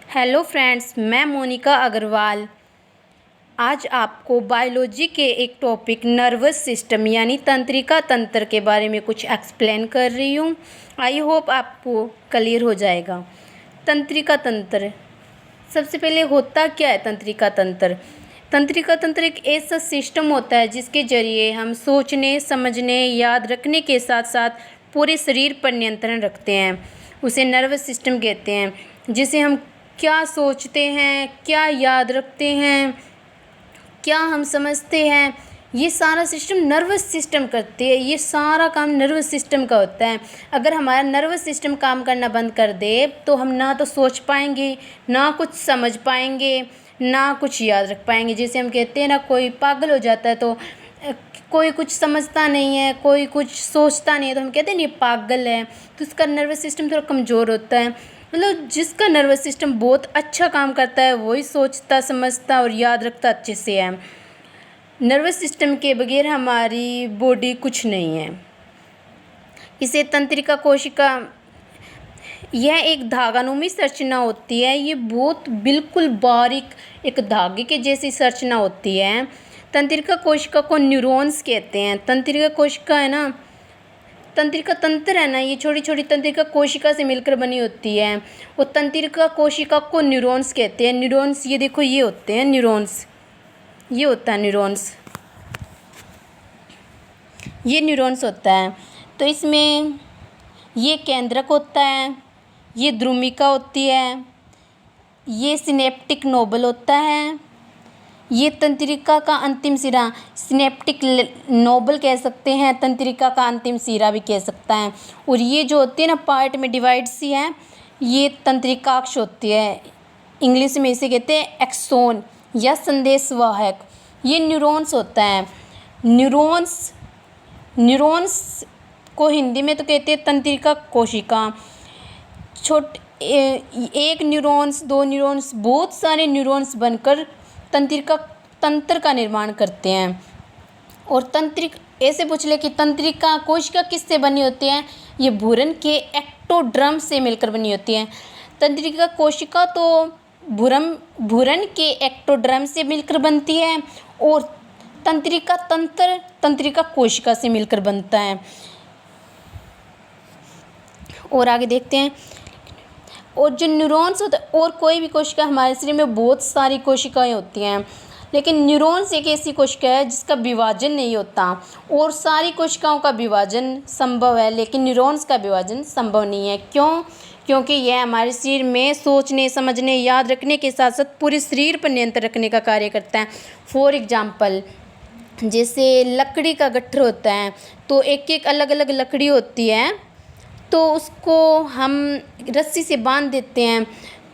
Hello friends, मैं मोनिका अग्रवाल आज आपको बायोलॉजी के एक टॉपिक नर्वस सिस्टम यानी तंत्रिका तंत्र के बारे में कुछ एक्सप्लेन कर रही हूँ। आई होप आपको क्लियर हो जाएगा। तंत्रिका तंत्र, सबसे पहले होता क्या है तंत्रिका तंत्र? तंत्रिका तंत्र एक ऐसा सिस्टम होता है जिसके ज़रिए हम सोचने, समझने, याद रखने के साथ साथ पूरे शरीर पर नियंत्रण रखते हैं। उसे नर्वस सिस्टम कहते हैं। जिसे हम क्या सोचते हैं, क्या याद रखते हैं, क्या हम समझते हैं, ये सारा सिस्टम नर्वस सिस्टम करती है। ये सारा काम नर्वस सिस्टम का होता है। अगर हमारा नर्वस सिस्टम काम करना बंद कर दे तो हम ना तो सोच पाएंगे, ना कुछ समझ पाएंगे, ना कुछ याद रख पाएंगे। जैसे हम कहते हैं ना, कोई पागल हो जाता है तो कोई कुछ समझता नहीं है, कोई कुछ सोचता नहीं है, तो हम कहते हैं ये पागल है। तो उसका नर्वस सिस्टम थोड़ा कमज़ोर होता है। मतलब जिसका नर्वस सिस्टम बहुत अच्छा काम करता है वही सोचता, समझता और याद रखता अच्छे से है। नर्वस सिस्टम के बगैर हमारी बॉडी कुछ नहीं है। इसे तंत्रिका कोशिका, यह एक धागानुमी संरचना होती है। ये बहुत बिल्कुल बारीक एक धागे के जैसी संरचना होती है। तंत्रिका कोशिका को न्यूरॉन्स कहते हैं। तंत्रिका कोशिका है ना, तंत्रिका तंत्र है ना, ये छोटी छोटी तंत्रिका कोशिका से मिलकर बनी होती है। वो तंत्रिका कोशिका को न्यूरॉन्स कहते हैं। न्यूरॉन्स, ये देखो, ये होते हैं न्यूरॉन्स, ये होता है न्यूरॉन्स, ये न्यूरॉन्स होता है। तो इसमें ये केंद्रक होता है, ये द्रुमिका होती है, ये सिनेप्टिक नोबल होता है, ये तंत्रिका का अंतिम सिरा, सिनेप्टिक नोबल कह सकते हैं, तंत्रिका का अंतिम सिरा भी कह सकता है। और ये जो होती है ना, पार्ट में डिवाइड सी है, ये तंत्रिकाक्ष होती है। इंग्लिश में इसे कहते हैं एक्सोन या संदेशवाहक। ये न्यूरॉन्स होता है। न्यूरॉन्स को हिंदी में तो कहते हैं तंत्रिका कोशिका। एक न्यूरॉन्स, दो न्यूरॉन्स, बहुत सारे न्यूरॉन्स बनकर तंत्रिका तंत्र का निर्माण करते हैं। और ऐसे पूछ ले कि तंत्रिका कोशिका किससे बनी होती है? ये भ्रूण के एक्टोडर्म से मिलकर बनी होती है। तंत्रिका कोशिका तो भ्रूण के एक्टोडर्म से मिलकर बनती है और तंत्रिका तंत्र तंत्रिका कोशिका से मिलकर बनता है। और आगे देखते हैं। और जो न्यूरॉन्स होते हैं, और कोई भी कोशिका, हमारे शरीर में बहुत सारी कोशिकाएं होती हैं, लेकिन न्यूरॉन्स एक ऐसी कोशिका है जिसका विभाजन नहीं होता। और सारी कोशिकाओं का विभाजन संभव है, लेकिन न्यूरॉन्स का विभाजन संभव नहीं है। क्यों? क्योंकि यह हमारे शरीर में सोचने, समझने, याद रखने के साथ साथ पूरे शरीर पर नियंत्रण रखने का कार्य करता है। फॉर एग्जाम्पल, जैसे लकड़ी का गट्ठर होता है, तो एक एक अलग अलग लकड़ी होती है, तो उसको हम रस्सी से बांध देते हैं,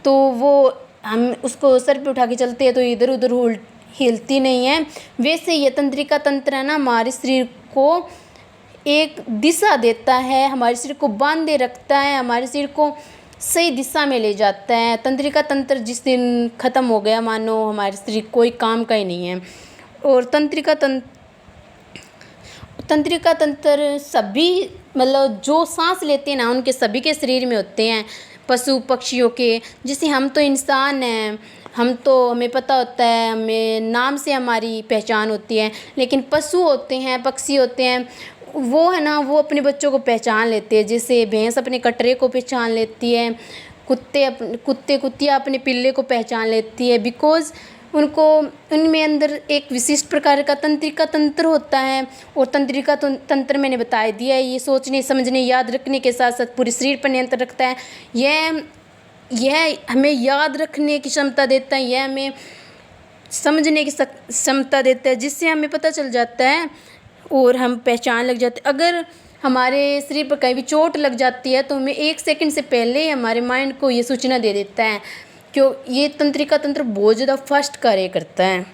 तो वो हम उसको सर पे उठा के चलते हैं तो इधर उधर हिलती नहीं है। वैसे ये तंत्रिका तंत्र है ना, हमारे शरीर को एक दिशा देता है, हमारे शरीर को बांधे रखता है, हमारे शरीर को सही दिशा में ले जाता है। तंत्रिका तंत्र जिस दिन ख़त्म हो गया, मानो हमारे शरीर कोई काम का ही नहीं है। और तंत्रिका तंत्र सभी, मतलब जो सांस लेते हैं ना, उनके सभी के शरीर में होते हैं। पशु पक्षियों के, जैसे हम तो इंसान हैं, हमें पता होता है, हमें नाम से हमारी पहचान होती है, लेकिन पशु होते हैं, पक्षी होते हैं, वो है ना, वो अपने बच्चों को पहचान लेते हैं। जैसे भैंस अपने कटरे को पहचान लेती है, कुत्तियाँ अपने पिल्ले को पहचान लेती है, बिकॉज़ उनमें अंदर एक विशिष्ट प्रकार का तंत्रिका तंत्र होता है। और तंत्रिका तंत्र मैंने बता दिया है, ये सोचने, समझने, याद रखने के साथ साथ पूरे शरीर पर नियंत्रण रखता है। यह हमें याद रखने की क्षमता देता है, यह हमें समझने की क्षमता देता है, जिससे हमें पता चल जाता है और हम पहचान लग जाते हैं। अगर हमारे शरीर पर कहीं भी चोट लग जाती है तो हमें 1 सेकंड से पहले हमारे माइंड को ये सूचना दे देता है। क्यों? ये तंत्रिका तंत्र बहुत ज़्यादा फास्ट कार्य करता है।